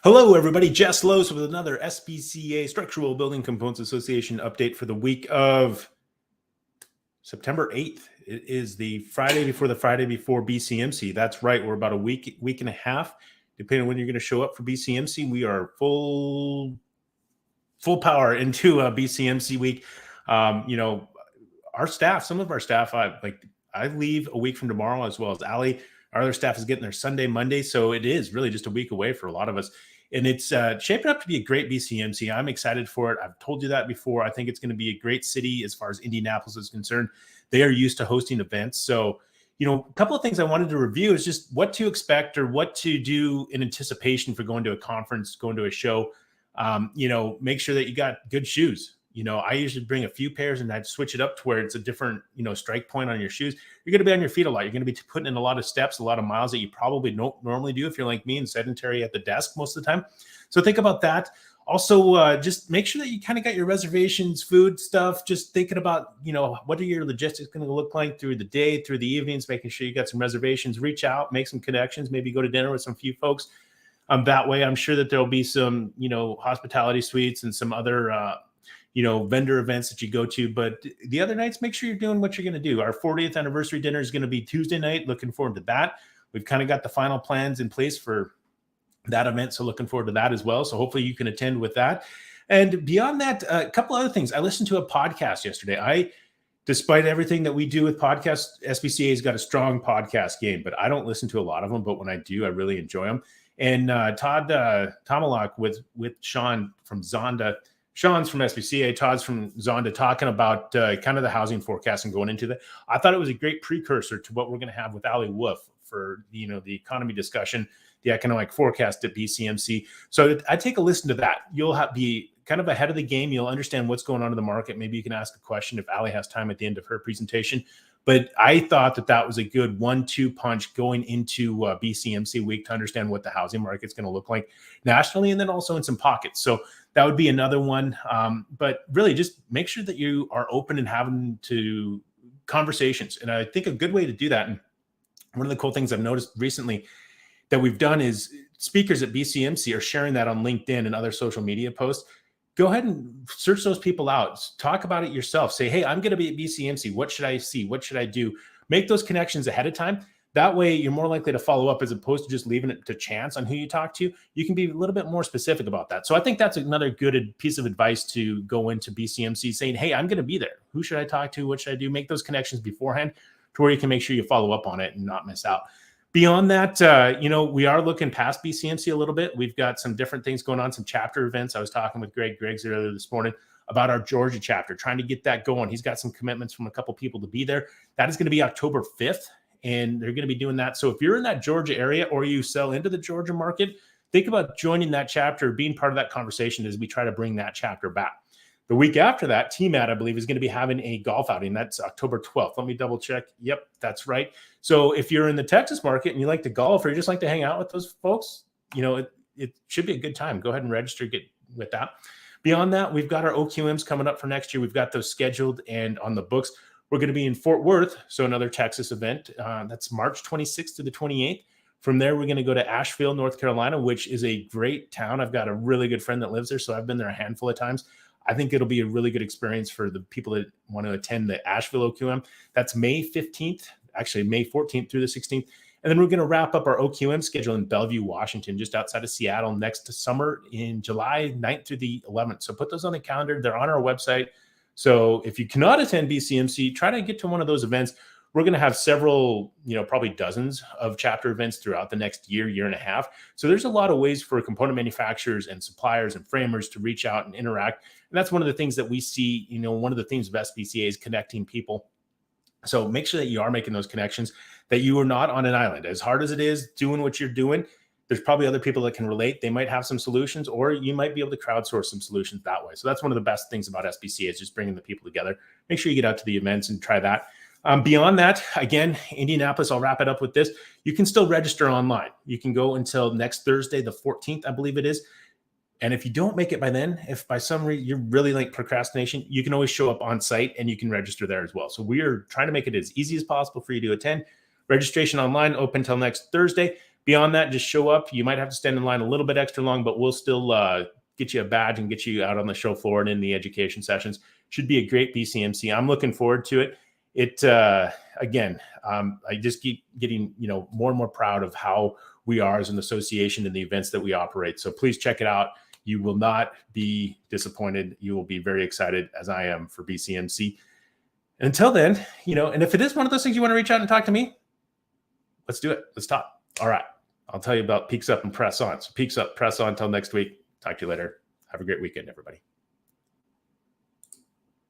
Hello, everybody. Jess Lose with another SBCA Structural Building Components Association update for the week of September 8th. It is the Friday before BCMC. That's right. We're about a week and a half, depending on when you're going to show up for BCMC. We are full power into BCMC week. Our staff, some of our staff, I leave a week from tomorrow, as well as Allie. Our other staff is getting there Sunday, Monday. So it is really just a week away for a lot of us. And it's shaping up to be a great BCMC. I'm excited for it. I've told you that before. I think it's going to be a great city as far as Indianapolis is concerned. They are used to hosting events. So, a couple of things I wanted to review is just what to expect or what to do in anticipation for going to a conference, going to a show. Make sure that you got good shoes. I usually bring a few pairs and I'd switch it up to where it's a different, strike point on your shoes. You're going to be on your feet a lot. You're going to be putting in a lot of steps, a lot of miles that you probably don't normally do if you're like me and sedentary at the desk most of the time. So think about that. Also, just make sure that you kind of got your reservations, food stuff, just thinking about, what are your logistics going to look like through the day, through the evenings, making sure you got some reservations, reach out, make some connections, maybe go to dinner with some few folks. That way, I'm sure that there'll be some, hospitality suites and some other, vendor events that you go to. But the other nights, make sure you're doing what you're going to do. Our 40th anniversary dinner is going to be Tuesday night. Looking forward to that. We've kind of got the final plans in place for that event. So looking forward to that as well. So hopefully you can attend with that. And beyond that, a couple other things. I listened to a podcast yesterday. Despite everything that we do with podcasts, SBCA has got a strong podcast game, but I don't listen to a lot of them. But when I do, I really enjoy them. And Todd Tomalak with Sean from Zonda. Sean's from SBCA, Todd's from Zonda, talking about kind of the housing forecast and going into that. I thought it was a great precursor to what we're going to have with Ali Wolf for, the economy discussion, the economic forecast at BCMC. So I take a listen to that. You'll be kind of ahead of the game. You'll understand what's going on in the market. Maybe you can ask a question if Ali has time at the end of her presentation. But I thought that was a good 1-2 punch going into BCMC week to understand what the housing market's going to look like nationally and then also in some pockets. So that would be another one. But really just make sure that you are open and having to conversations. And I think a good way to do that, and one of the cool things I've noticed recently that we've done is speakers at BCMC are sharing that on LinkedIn and other social media posts. Go ahead and search those people out. Talk about it yourself. Say, hey, I'm going to be at BCMC. What should I see? What should I do? Make those connections ahead of time. That way, you're more likely to follow up as opposed to just leaving it to chance on who you talk to. You can be a little bit more specific about that. So I think that's another good piece of advice to go into BCMC saying, hey, I'm going to be there. Who should I talk to? What should I do? Make those connections beforehand to where you can make sure you follow up on it and not miss out. Beyond that, we are looking past BCMC a little bit. We've got some different things going on, some chapter events. I was talking with Greg Griggs earlier this morning about our Georgia chapter, trying to get that going. He's got some commitments from a couple people to be there. That is going to be October 5th, and they're going to be doing that. So if you're in that Georgia area or you sell into the Georgia market, think about joining that chapter, being part of that conversation as we try to bring that chapter back. The week after that, TMAT, I believe, is going to be having a golf outing. That's October 12th. Let me double check. Yep, that's right. So if you're in the Texas market and you like to golf or you just like to hang out with those folks, it should be a good time. Go ahead and register, get with that. Beyond that, we've got our OQMs coming up for next year. We've got those scheduled and on the books. We're going to be in Fort Worth, so another Texas event. That's March 26th to the 28th. From there, we're going to go to Asheville, North Carolina, which is a great town. I've got a really good friend that lives there, so I've been there a handful of times. I think it'll be a really good experience for the people that want to attend the Asheville OQM. That's May 15th, actually May 14th through the 16th. And then we're going to wrap up our OQM schedule in Bellevue, Washington, just outside of Seattle next summer in July 9th through the 11th. So put those on the calendar. They're on our website. So if you cannot attend BCMC, try to get to one of those events. We're going to have several, probably dozens of chapter events throughout the next year and a half. So there's a lot of ways for component manufacturers and suppliers and framers to reach out and interact. And that's one of the things that we see, one of the themes of SBCA is connecting people. So make sure that you are making those connections, that you are not on an island. As hard as it is doing what you're doing, there's probably other people that can relate. They might have some solutions, or you might be able to crowdsource some solutions that way. So that's one of the best things about SBCA is just bringing the people together. Make sure you get out to the events and try that. Beyond that, again, Indianapolis, I'll wrap it up with this. You can still register online. You can go until next Thursday, the 14th, I believe it is. And if you don't make it by then, if by some reason you're really like procrastination, you can always show up on site and you can register there as well. So we are trying to make it as easy as possible for you to attend. Registration online open till next Thursday. Beyond that, just show up. You might have to stand in line a little bit extra long, but we'll still get you a badge and get you out on the show floor and in the education sessions. Should be a great BCMC. I'm looking forward to it. Again, I just keep getting, more and more proud of how we are as an association and the events that we operate. So please check it out. You will not be disappointed. You will be very excited, as I am, for BCMC. And until then, and if it is one of those things you want to reach out and talk to me, let's do it. Let's talk. All right. I'll tell you about Peaks Up and Press On. So Peaks Up, Press On. Until next week. Talk to you later. Have a great weekend, everybody.